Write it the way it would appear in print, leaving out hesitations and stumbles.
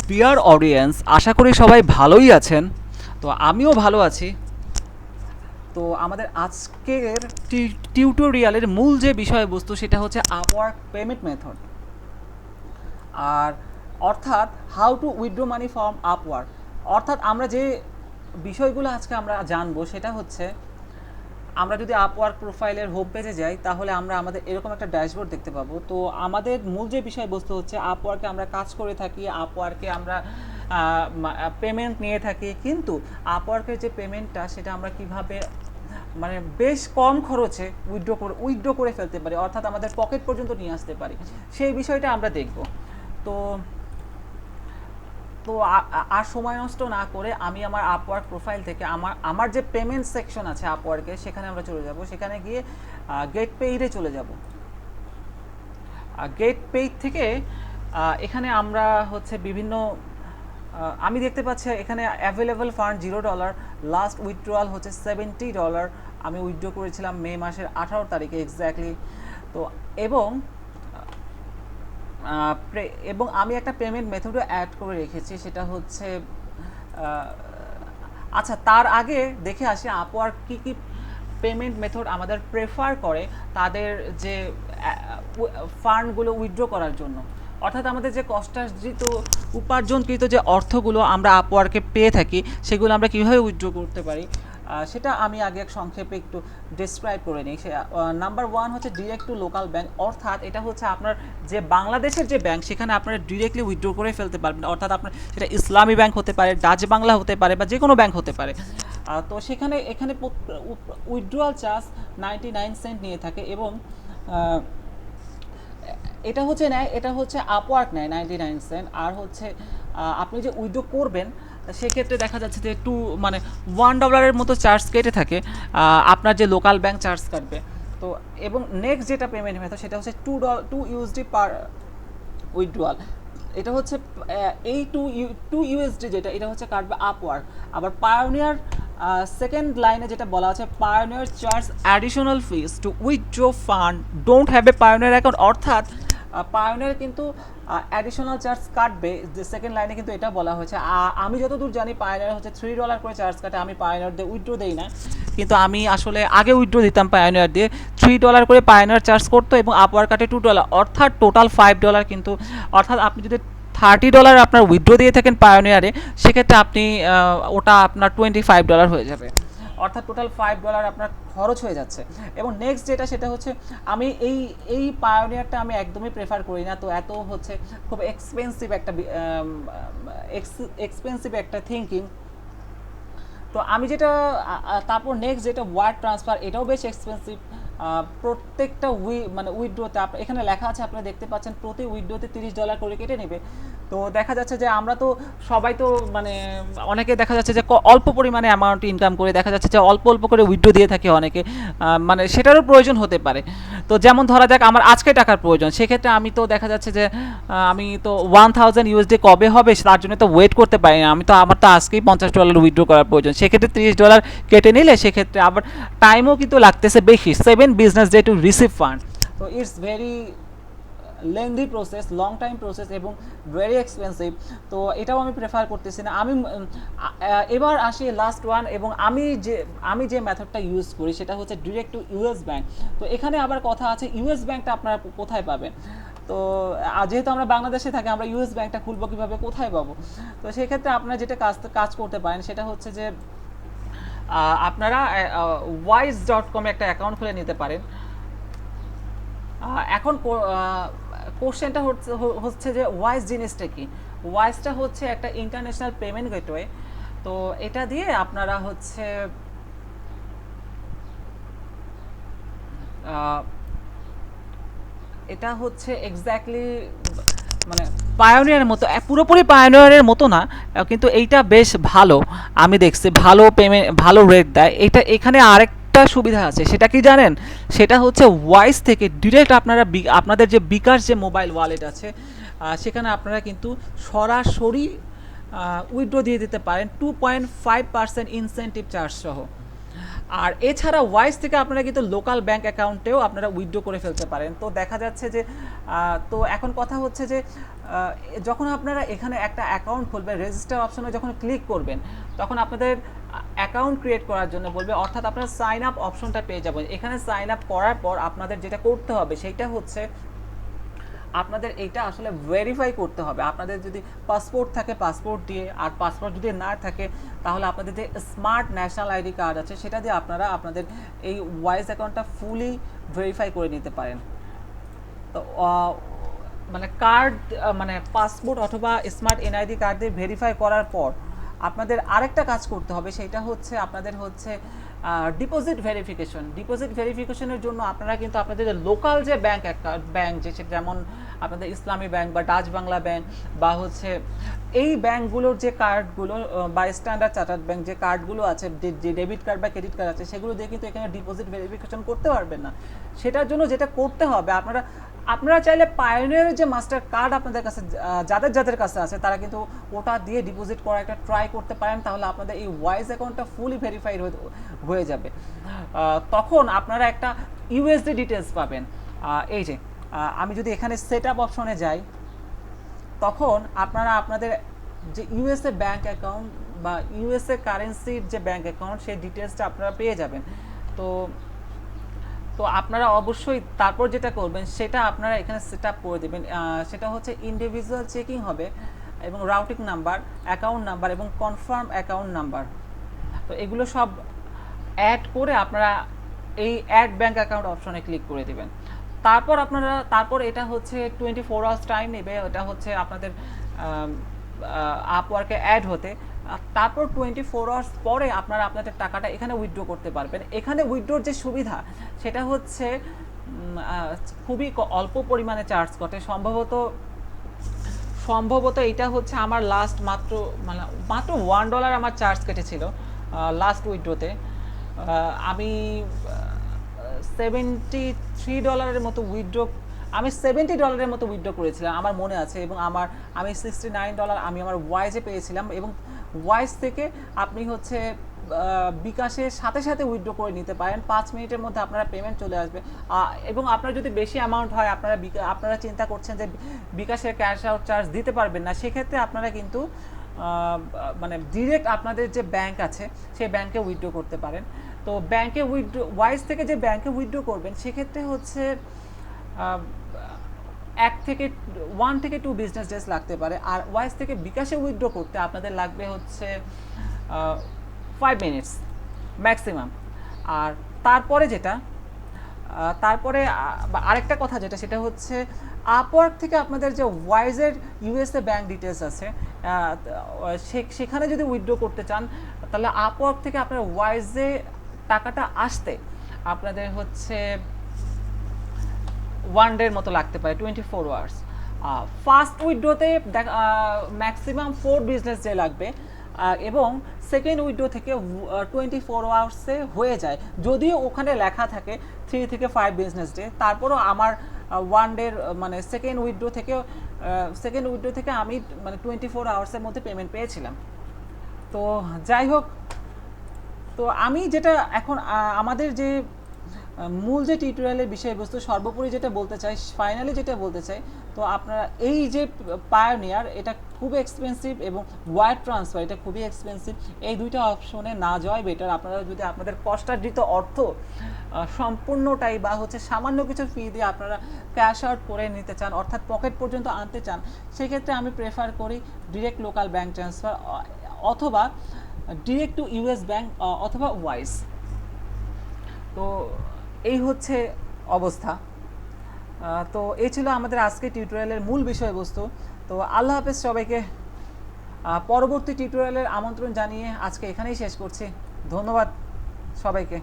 Dear audience, আশা করি সবাই ভালোই আছেন। তো আমিও ভালো আছি। তো আমাদের আজকের টিউটোরিয়ালের মূল যে বিষয়বস্তু সেটা হচ্ছে আপওয়ার্ক পেমেন্ট মেথড, আর অর্থাৎ how to withdraw money from Upwork. অর্থাৎ আমরা যে বিষয়গুলো আজকে আমরা জানবো সেটা হচ্ছে, আমরা যদি আপওয়ার্ক প্রোফাইলের হোম পেজে যাই তাহলে আমরা আমাদের এরকম একটা ড্যাশবোর্ড দেখতে পাবো। তো আমাদের মূল যে বিষয়বস্তু হচ্ছে আপওয়ার্কে আমরা কাজ করে থাকি, আপওয়ার্কে আমরা পেমেন্ট নিয়ে থাকি, কিন্তু আপওয়ার্কের যে পেমেন্টটা সেটা আমরা কিভাবে মানে বেশ কম খরচে উইথড্র করে ফেলতে পারি, অর্থাৎ আমাদের পকেট পর্যন্ত নিয়ে আসতে পারি, সেই বিষয়টা আমরা দেখব। তো তো আর সময় নষ্ট না করে আমি আমার আপওয়ার্ক প্রোফাইল থেকে আমার যে পেমেন্ট সেকশন আছে আপওয়ার্কে, সেখানে আমরা চলে যাব। সেখানে গিয়ে গেট পেইডে চলে যাব। গেট পেইড থেকে এখানে আমরা হচ্ছে বিভিন্ন আমি দেখতে পাচ্ছি এখানে অ্যাভেলেবল ফান্ড $0, লাস্ট উইথড্রয়াল হচ্ছে $70। আমি উইথড্র করেছিলাম মে মাসের 18 তারিখে এক্স্যাক্টলি। তো এবং এবং আমি একটা পেমেন্ট মেথডও অ্যাড করে রেখেছি, সেটা হচ্ছে আচ্ছা, তার আগে দেখে আসি আপওয়ার্ক কী কী পেমেন্ট মেথড আমাদের প্রেফার করে তাদের যে ফান্ডগুলো উইথড্র করার জন্য। অর্থাৎ আমাদের যে কষ্টার্জিত উপার্জনকৃত যে অর্থগুলো আমরা আপওয়ার্কে পেয়ে থাকি, সেগুলো আমরা কীভাবে উইথড্র করতে পারি সেটা আমি আগে এক সংক্ষেপে একটু ডিসক্রাইব করে নিই। নাম্বার 1 হচ্ছে ডিরেক্ট টু লোকাল ব্যাংক, অর্থাৎ এটা হচ্ছে আপনার যে বাংলাদেশের যে ব্যাংক, সেখানে আপনারা ডিরেক্টলি উইথড্র করে ফেলতে পারবেন। অর্থাৎ আপনার সেটা ইসলামী ব্যাংক হতে পারে, ডাচ বাংলা হতে পারে, বা যে কোনো ব্যাংক হতে পারে। তো এখানে উইথড্রয়াল চার্জ 99 সেন্ট নিয়ে থাকে, এবং এটা হচ্ছে আপওয়ার্ক নেয় 99 সেন্ট। আর হচ্ছে আপনি যে উইথড্র করবেন সেক্ষেত্রে দেখা যাচ্ছে যে $1 মতো চার্জ কেটে থাকে, আপনার যে লোকাল ব্যাংক চার্জ কাটবে। তো এবং নেক্সট যেটা পেমেন্ট মেথড সেটা হচ্ছে $2 পার উইথড্রয়াল। এটা হচ্ছে এই টু ইউএসডি যেটা, এটা হচ্ছে কাটবে আপওয়ার্ক। আবার পায়োনিয়ার সেকেন্ড লাইনে যেটা বলা আছে, Payoneer charge additional fees to withdraw fund don't have a Payoneer account, অর্থাৎ পায়োনিয়ার কিন্তু অ্যাডিশনাল চার্জ কাটবে। যে সেকেন্ড লাইনে কিন্তু এটা বলা হয়েছে। আমি যতদূর জানি পায়োনিয়ার হচ্ছে $3 করে চার্জ কাটে। আমি পায়োনিয়ার দিয়ে উইথড্র দেই না, কিন্তু আমি আসলে আগে উইথড্র দিতাম পায়োনিয়ার দিয়ে। $3 করে পায়োনিয়ার চার্জ করতো, এবং আপওয়ার্ক কাটে $2, অর্থাৎ টোটাল $5 কিন্তু। অর্থাৎ আপনি যদি $30 আপনার উইথড্র দিয়ে থাকেন পায়োনিয়ারে, সেক্ষেত্রে আপনি ওটা আপনার $25 হয়ে যাবে, অর্থাৎ টোটাল $5 আপনার খরচ হয়ে যাচ্ছে। এবং নেক্সট যেটা সেটা হচ্ছে, আমি এই পায়োনিয়ারটা আমি একদমই প্রেফার করি না। তো এত হচ্ছে খুব এক্সপেন্সিভ একটা থিঙ্কিং। তো আমি যেটা তারপর নেক্সট যেটা ওয়ায়ার ট্রান্সফার, এটাও বেশ এক্সপেন্সিভ। প্রত্যেকটা উইথড্রোতে এখানে লেখা আছে, আপনারা দেখতে পাচ্ছেন প্রতি উইথড্রোতে $30 করে কেটে নেবে। তো দেখা যাচ্ছে যে আমরা তো সবাই তো অনেকে দেখা যাচ্ছে যে অল্প পরিমাণে অ্যামাউন্ট ইনকাম করে, দেখা যাচ্ছে যে অল্প অল্প করে উইথড্রো দিয়ে থাকে অনেকে, সেটারও প্রয়োজন হতে পারে। তো যেমন ধরা যাক আমার আজকে টাকার প্রয়োজন, সেক্ষেত্রে আমি তো দেখা যাচ্ছে যে আমি তো $1000 কবে হবে তার জন্য তো ওয়েট করতে পারি না। আমার তো আজকেই $50 উইথড্র করার প্রয়োজন, সেক্ষেত্রে $30 কেটে নিলে সেক্ষেত্রে আবার টাইমও কিন্তু লাগতেছে বেশি, 7 business day to receive fund. তো it's very lengthy process, long time process, এবং ভেরি এক্সপেন্সিভ। তো এটাও আমি প্রেফার করতেছি না। এবার আসি লাস্ট ওয়ান, এবং আমি যে মেথডটা ইউজ করি সেটা হচ্ছে ডিরেক্ট টু ইউএস ব্যাংক। তো এখানে আবার কথা আছে, ইউএস ব্যাংকটা আপনারা কোথায় পাবেন? তো যেহেতু আমরা বাংলাদেশে থাকি, আমরা ইউএস ব্যাংকটা খুলবো কীভাবে, কোথায় পাবো? তো সেক্ষেত্রে আপনারা যেটা কাজ করতে পারেন সেটা হচ্ছে যে আপনারা wise.com একটা অ্যাকাউন্ট খুলে নিতে পারেন। এখন কোশ্চেনটা হচ্ছে যে ওয়াইজ জিনিসটা কি? ওয়াইজটা হচ্ছে একটা ইন্টারন্যাশনাল পেমেন্ট গেটওয়ে। তো এটা দিয়ে আপনারা হচ্ছে এটা হচ্ছে এক্স্যাক্টলি পায়োনিয়ারের মতো, পুরোপুরি পায়োনিয়ারের মতো না, কিন্তু এইটা বেশ ভালো। আমি দেখছি ভালো পেমেন্ট, ভালো রেট দেয়। এখানে আরেকটা সুবিধা আছে, সেটা কি জানেন? সেটা হচ্ছে ওয়াইস থেকে ডিরেক্ট আপনাদের যে বিকাশ যে মোবাইল ওয়ালেট আছে, সেখানে আপনারা কিন্তু সরাসরি উইথড্র দিয়ে দিতে পারেন 2.5% ইনসেন্টিভ চার্জ সহ। আর এছাড়া ওয়াইস থেকে আপনারা কিন্তু লোকাল ব্যাংক অ্যাকাউন্টেও আপনারা উইথড্র করে ফেলতে পারেন। তো দেখা যাচ্ছে যে তো এখন কথা হচ্ছে যে যখন আপনারা এখানে একটা অ্যাকাউন্ট খুলবেন, রেজিস্টার অপশনে যখন ক্লিক করবেন তখন আপনাদের অ্যাকাউন্ট ক্রিয়েট করার জন্য বলবে, অর্থাৎ আপনারা সাইন আপ অপশনটা পেয়ে যাবেন। এখানে সাইন আপ করার পর আপনাদের যেটা করতে হবে সেইটা হচ্ছে আপনাদের এইটা আসলে ভেরিফাই করতে হবে। আপনাদের যদি পাসপোর্ট থাকে পাসপোর্ট দিয়ে, আর পাসপোর্ট যদি না থাকে তাহলে আপনাদের যে স্মার্ট ন্যাশনাল আইডি কার্ড আছে সেটা দিয়ে আপনারা আপনাদের এই ওয়াইজ অ্যাকাউন্টটা ফুলি ভেরিফাই করে নিতে পারেন। তো মানে কার্ড মানে পাসপোর্ট অথবা স্মার্ট এনআইডি কার্ড দিয়ে ভেরিফাই করার পর আপনাদের আরেকটা কাজ করতে হবে, সেটা হচ্ছে আপনাদের হচ্ছে ডিপোজিট ভেরিফিকেশন। ডিপোজিট ভেরিফিকেশনের জন্য আপনারা কিন্তু আপনাদের লোকাল যে ব্যাংক যে যেমন আপনাদের ইসলামী ব্যাংক বা ডাচ বাংলা ব্যাংক বা হচ্ছে এই ব্যাংকগুলোর যে কার্ডগুলো বা স্ট্যান্ডার্ড চার্টার্ড ব্যাংক যে কার্ডগুলো আছে, যে ডেবিট কার্ড বা ক্রেডিট কার্ড আছে, সেগুলো দিয়ে কিন্তু এখানে ডিপোজিট ভেরিফিকেশন করতে পারবেন না। সেটার জন্য যেটা করতে হবে, আপনারা চাইলে পায়োনিয়ারের যে মাস্টার কার্ড আপনাদের কাছে যাদের কাছে আছে তারা কিন্তু ওটা দিয়ে ডিপোজিট করা একটা ট্রাই করতে পারেন, তাহলে আপনাদের এই ওয়াইজ অ্যাকাউন্টটা ফুলি ভেরিফাইড হয়ে যাবে। তখন আপনারা একটা ইউএসডি ডিটেলস পাবেন। এই যে আমি যদি এখানে সেট আপ অপশনে যাই, তখন আপনারা আপনাদের যে ইউএসএ ব্যাঙ্ক অ্যাকাউন্ট বা ইউএসএ কারেন্সির যে ব্যাঙ্ক অ্যাকাউন্ট সেই ডিটেলসটা আপনারা পেয়ে যাবেন। তো আপনারা অবশ্যই তারপর যেটা করবেন সেটা আপনারা এখানে সেট আপ করে দেবেন। সেটা হচ্ছে ইন্ডিভিজুয়াল চেকিং হবে এবং রাউটিং নাম্বার, অ্যাকাউন্ট নাম্বার এবং কনফার্ম অ্যাকাউন্ট নাম্বার। তো এগুলো সব অ্যাড করে আপনারা এই অ্যাড ব্যাঙ্ক অ্যাকাউন্ট অপশনে ক্লিক করে দেবেন। তারপর এটা হচ্ছে 24 আওয়ার্স টাইম নেবে, এটা হচ্ছে আপনাদের আপওয়ার্কে অ্যাড হতে। তারপর 24 আওয়ার্স পরে আপনারা আপনাদের টাকাটা এখানে উইথড্র করতে পারবেন। এখানে উইথড্রোর যে সুবিধা সেটা হচ্ছে খুবই অল্প পরিমাণে চার্জ করে। সম্ভবত এটা হচ্ছে আমার লাস্ট মাত্র $1 আমার চার্জ কেটেছিল লাস্ট উইথড্রোতে। আমি $73 মতো আমি $70 মতো উইথড্র করেছিলাম আমার মনে আছে, এবং আমি $69 আমি আমার ওয়াইজে পেয়েছিলাম। এবং ওয়াইজ থেকে আপনি হচ্ছে বিকাশের সাথে সাথে উইথড্র করে নিতে পারেন, 5 মিনিটের মধ্যে আপনারা পেমেন্ট চলে আসবে। এবং আপনার যদি বেশি অ্যামাউন্ট হয়, আপনারা চিন্তা করছেন যে বিকাশের ক্যাশ আউট চার্জ দিতে পারবেন না, সেক্ষেত্রে আপনারা কিন্তু মানে ডিরেক্ট আপনাদের যে ব্যাংক আছে সেই ব্যাংকে উইথড্র করতে পারেন। তো ব্যাংকে ওয়াইজ থেকে যে ব্যাংকে উইথড্র করবেন সেক্ষেত্রে হচ্ছে 1 থেকে 2 বিজনেস ডেজ লাগতে পারে। আর ওয়াইজ থেকে বিকাশে উইথড্র করতে আপনাদের লাগবে হচ্ছে 5 মিনিটস ম্যাক্সিমাম। আর তারপরে আরেকটা কথা যেটা সেটা হচ্ছে আপওয়ার্ক থেকে আপনাদের যে ওয়াইজের ইউএসএ ব্যাংক ডিটেলস আছে সেখানে যদি উইথড্র করতে চান তাহলে আপওয়ার্ক থেকে আপনার ওয়াইজে টাকাটা আসতে আপনাদের হচ্ছে 1 ডের মতো লাগতে পারে, 24 আওয়ার্স। ফার্স্ট উইথড্রোতে ম্যাক্সিমাম 4 বিজনেস ডে লাগবে, এবং সেকেন্ড উইথড্রো থেকে 24 আওয়ার্সে হয়ে যায়। যদিও ওখানে লেখা থাকে 3 থেকে 5 বিজনেস ডে, তারপরও আমার 1 ডের মানে সেকেন্ড উইথড্রো থেকে আমি মানে 24 আওয়ার্সের মধ্যে পেমেন্ট পেয়েছিলাম। তো যাই হোক, তো আমি যেটা এখন আমাদের যে মূল যে টিউটোরিয়ালের বিষয়বস্তু সর্বোপরি যেটা বলতে চাই, ফাইনালি যেটা বলতে চাই, তো আপনারা এই যে পায়োনিয়ার এটা খুবই এক্সপেন্সিভ এবং ওয়ায়ার ট্রান্সফার এটা খুবই এক্সপেন্সিভ। এই দুইটা অপশনে না যাওয়াই বেটার। আপনারা যদি আপনাদের কষ্টার্জিত অর্থ সম্পূর্ণটাই বা হচ্ছে সামান্য কিছু ফি দিয়ে আপনারা ক্যাশ আউট করে নিতে চান, অর্থাৎ পকেট পর্যন্ত আনতে চান, সেক্ষেত্রে আমি প্রেফার করি ডিরেক্ট লোকাল ব্যাংক ট্রান্সফার অথবা ডিরেক্ট টু ইউএস ব্যাংক অথবা ওয়াইজ। তো এই হচ্ছে অবস্থা। তো এই ছিল আমাদের আজকে টিউটোরিয়ালের মূল বিষয়বস্তু। তো আল্লাহ হাফেজ সবাইকে। পরবর্তী টিউটোরিয়ালের আমন্ত্রণ জানিয়ে আজকে এখানেই শেষ করছি। ধন্যবাদ সবাইকে।